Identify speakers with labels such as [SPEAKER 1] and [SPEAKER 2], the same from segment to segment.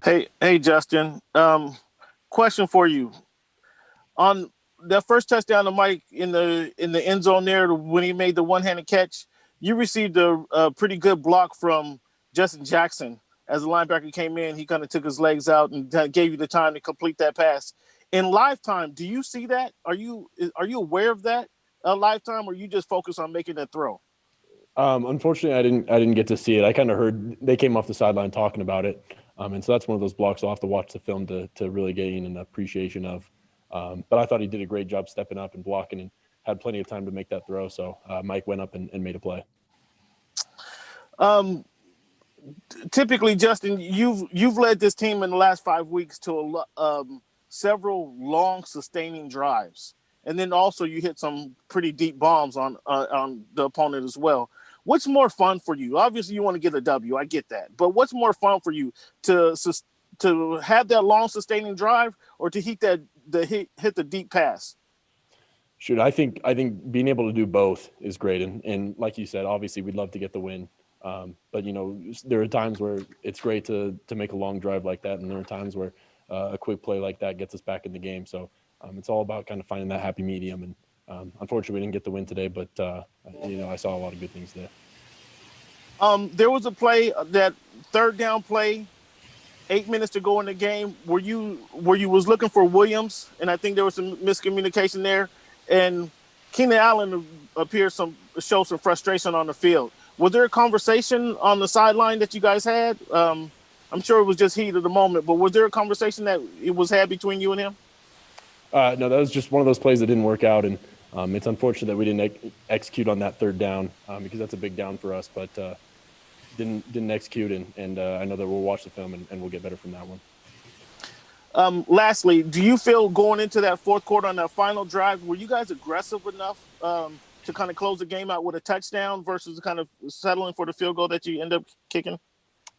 [SPEAKER 1] Hey, Justin. Question for you on that first touchdown to Mike in the end zone there when he made the one-handed catch. You received a pretty good block from Justin Jackson as the linebacker came in. He kind of took his legs out and gave you the time to complete that pass. In lifetime, do you see that? Are you aware of that lifetime, or you just focus on making that throw?
[SPEAKER 2] Unfortunately, I didn't get to see it. I kind of heard they came off the sideline talking about it, and so that's one of those blocks I'll have to watch the film to really gain an appreciation of. But I thought he did a great job stepping up and blocking, and had plenty of time to make that throw. So Mike went up and made a play.
[SPEAKER 1] Um, Typically, Justin, you've led this team in the last 5 weeks to several long, sustaining drives, and then also you hit some pretty deep bombs on the opponent as well. What's more fun for you? Obviously, you want to get a W. I get that, but what's more fun for you to to have that long, sustaining drive, or to hit the deep pass?
[SPEAKER 2] Shoot, I think being able to do both is great, and like you said, obviously we'd love to get the win. But there are times where it's great to make a long drive like that, and there are times where a quick play like that gets us back in the game. So it's all about kind of finding that happy medium. And unfortunately, we didn't get the win today, but I saw a lot of good things today.
[SPEAKER 1] There was a play, that third down play, 8 minutes to go in the game, where you was looking for Williams, and I think there was some miscommunication there, and Keenan Allen appears show some frustration on the field. Was there a conversation on the sideline that you guys had? I'm sure it was just heat of the moment, but was there a conversation that it was had between you and him?
[SPEAKER 2] No, that was just one of those plays that didn't work out, and it's unfortunate that we didn't execute on that third down, because that's a big down for us, but didn't execute, and I know that we'll watch the film and we'll get better from that one.
[SPEAKER 1] Lastly, do you feel going into that fourth quarter on that final drive, were you guys aggressive enough to kind of close the game out with a touchdown versus kind of settling for the field goal that you end up kicking?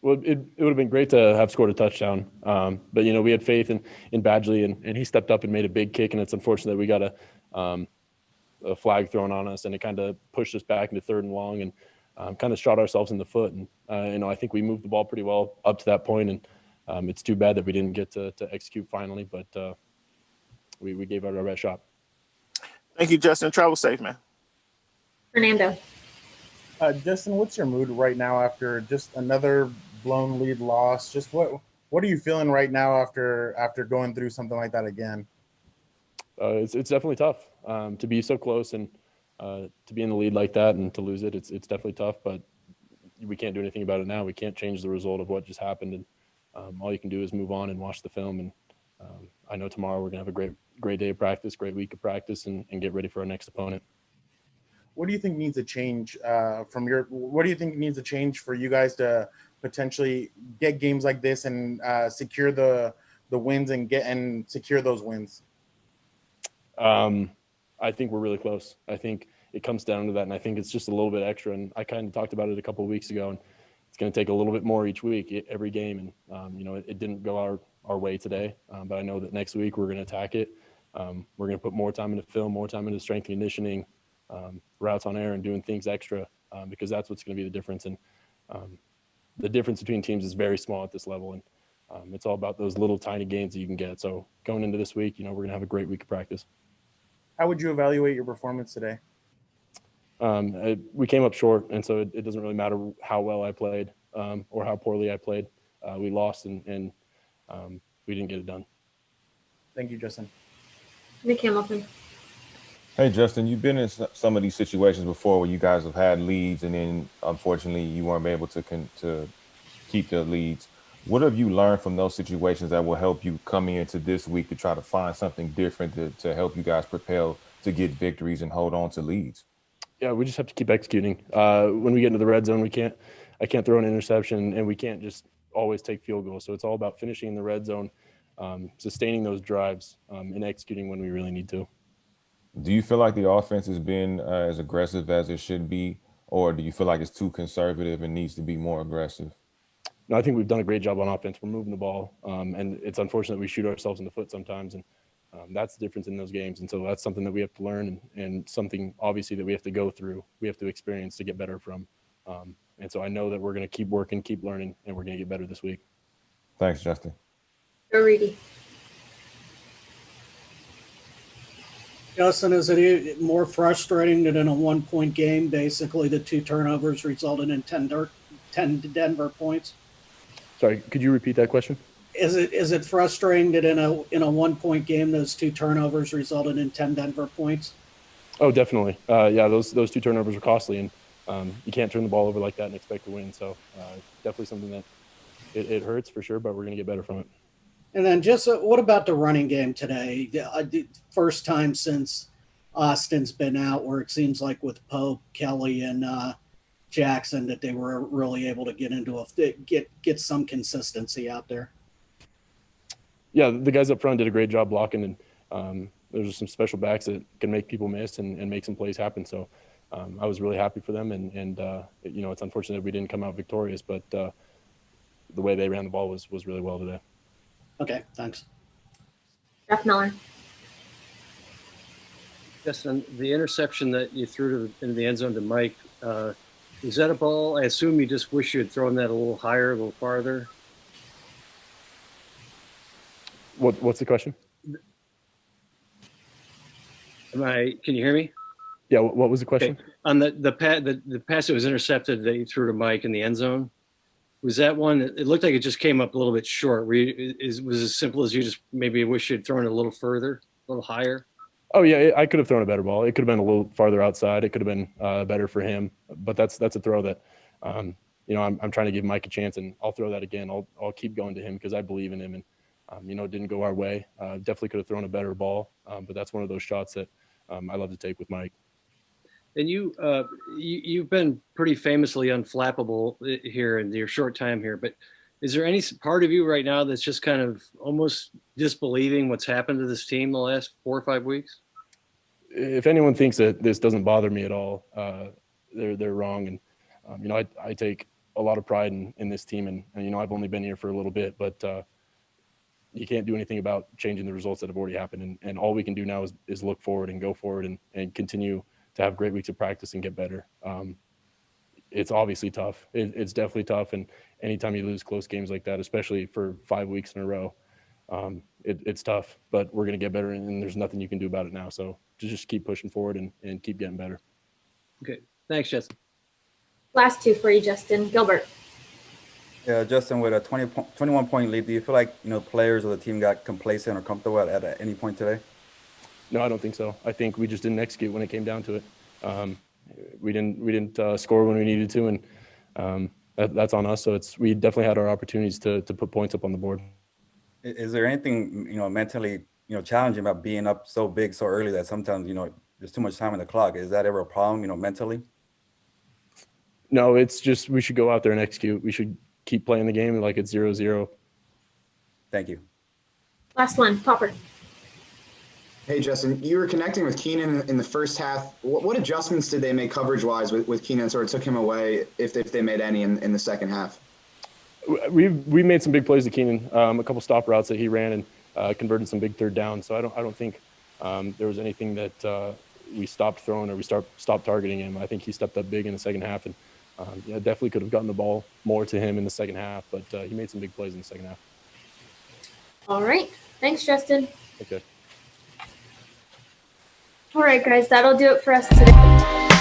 [SPEAKER 2] Well, it would have been great to have scored a touchdown, but we had faith in Badgley, and he stepped up and made a big kick, and it's unfortunate that we got a flag thrown on us, and it kind of pushed us back into third and long, and kind of shot ourselves in the foot. And I think we moved the ball pretty well up to that point, and it's too bad that we didn't get to execute finally, but we gave it our best shot.
[SPEAKER 3] Thank you, Justin. Travel safe, man.
[SPEAKER 4] Fernando.
[SPEAKER 5] Justin, what's your mood right now after just another blown lead loss? Just what are you feeling right now after going through something like that again?
[SPEAKER 2] It's definitely tough to be so close and to be in the lead like that and to lose it. It's definitely tough, but we can't do anything about it now. We can't change the result of what just happened, and all you can do is move on and watch the film. And I know tomorrow we're gonna have a great day of practice, great week of practice, and get ready for our next opponent.
[SPEAKER 5] What do you think needs a change what do you think needs a change for you guys to potentially get games like this and secure the wins and secure those wins?
[SPEAKER 2] I think we're really close. I think it comes down to that, and I think it's just a little bit extra. And I kind of talked about it a couple of weeks ago, and it's going to take a little bit more each week, every game. And it didn't go our way today, but I know that next week we're going to attack it. We're going to put more time into film, more time into strength and conditioning, routes on air, and doing things extra, because that's what's going to be the difference. And the difference between teams is very small at this level, and it's all about those little tiny gains that you can get. So going into this week, we're going to have a great week of practice.
[SPEAKER 5] How would you evaluate your performance today?
[SPEAKER 2] We came up short, and so it doesn't really matter how well I played or how poorly I played. We lost, and we didn't get it done.
[SPEAKER 5] Thank you, Justin.
[SPEAKER 4] Nick Hamilton.
[SPEAKER 6] Hey, Justin, you've been in some of these situations before where you guys have had leads, and then unfortunately you weren't able to keep the leads. What have you learned from those situations that will help you coming into this week to try to find something different to help you guys propel to get victories and hold on to leads?
[SPEAKER 2] Yeah, we just have to keep executing. When we get into the red zone, I can't throw an interception, and we can't just always take field goals. So it's all about finishing in the red zone, sustaining those drives, and executing when we really need to.
[SPEAKER 6] Do you feel like the offense has been as aggressive as it should be, or do you feel like it's too conservative and needs to be more aggressive?
[SPEAKER 2] No, I think we've done a great job on offense. We're moving the ball, and it's unfortunate we shoot ourselves in the foot sometimes, and that's the difference in those games. And so that's something that we have to learn, and something obviously that we have to go through, we have to experience to get better from. And so I know that we're going to keep working, keep learning, and we're going to get better this week.
[SPEAKER 6] Thanks, Justin.
[SPEAKER 4] Go Reedy.
[SPEAKER 7] Justin, is it more frustrating that in a 1-point game, basically the 2 turnovers resulted in 10 Denver points?
[SPEAKER 2] Sorry, could you repeat that question?
[SPEAKER 7] Is it frustrating that in a 1-point game, those 2 turnovers resulted in 10 Denver points?
[SPEAKER 2] Oh, definitely. Yeah, those 2 turnovers are costly, and you can't turn the ball over like that and expect to win. So definitely something that it hurts for sure, but we're going to get better from it.
[SPEAKER 7] And then just what about the running game today? First time since Austin's been out, where it seems like with Pope, Kelly, and Jackson that they were really able to get some consistency out there.
[SPEAKER 2] Yeah, the guys up front did a great job blocking, and there's some special backs that can make people miss and make some plays happen. So I was really happy for them, and it's unfortunate we didn't come out victorious, but the way they ran the ball was really well today.
[SPEAKER 7] Okay, thanks.
[SPEAKER 4] Jeff Miller.
[SPEAKER 8] Justin, the interception that you threw into the end zone to Mike, is that a ball? I assume you just wish you had thrown that a little higher, a little farther.
[SPEAKER 2] What's the question?
[SPEAKER 8] Can you hear me?
[SPEAKER 2] Yeah, what was the question?
[SPEAKER 8] Okay. On the pass that was intercepted that you threw to Mike in the end zone, was that one? It looked like it just came up a little bit short. Was it as simple as you just maybe wish you'd thrown it a little further, a little higher?
[SPEAKER 2] Oh yeah, I could have thrown a better ball. It could have been a little farther outside. It could have been better for him. But that's a throw that, I'm trying to give Mike a chance, and I'll throw that again. I'll keep going to him because I believe in him, and it didn't go our way. Definitely could have thrown a better ball, but that's one of those shots that I love to take with Mike.
[SPEAKER 8] And you've been pretty famously unflappable here in your short time here, but is there any part of you right now that's just kind of almost disbelieving what's happened to this team the last 4 or 5 weeks?
[SPEAKER 2] If anyone thinks that this doesn't bother me at all, they're wrong. And I take a lot of pride in this team, and I've only been here for a little bit, but you can't do anything about changing the results that have already happened. And all we can do now is look forward and go forward and continue to have great weeks of practice and get better. It's obviously tough. It's definitely tough. And anytime you lose close games like that, especially for 5 weeks in a row, it's tough, but we're going to get better, and there's nothing you can do about it now. So just keep pushing forward and keep getting better.
[SPEAKER 8] Okay. Thanks, Justin.
[SPEAKER 4] Last 2 for you, Justin. Gilbert.
[SPEAKER 9] Yeah, Justin, with a 21-point lead, do you feel like players of the team got complacent or comfortable at any point today?
[SPEAKER 2] No, I don't think so. I think we just didn't execute when it came down to it. We didn't score when we needed to, and that's on us. So we definitely had our opportunities to put points up on the board.
[SPEAKER 9] Is there anything mentally challenging about being up so big so early that sometimes there's too much time on the clock? Is that ever a problem mentally?
[SPEAKER 2] No, it's just we should go out there and execute. We should keep playing the game like it's 0-0.
[SPEAKER 9] Thank you.
[SPEAKER 4] Last one, Popper.
[SPEAKER 10] Hey, Justin, you were connecting with Keenan in the first half. What adjustments did they make coverage-wise with Keenan, sort of took him away, if they made any in the second half?
[SPEAKER 2] We made some big plays to Keenan, a couple stop routes that he ran and converted some big third downs. So I don't think there was anything that we stopped throwing or we stopped targeting him. I think he stepped up big in the second half, and definitely could have gotten the ball more to him in the second half, but he made some big plays in the second half.
[SPEAKER 4] All right. Thanks, Justin.
[SPEAKER 2] Okay.
[SPEAKER 4] All right, guys, that'll do it for us today.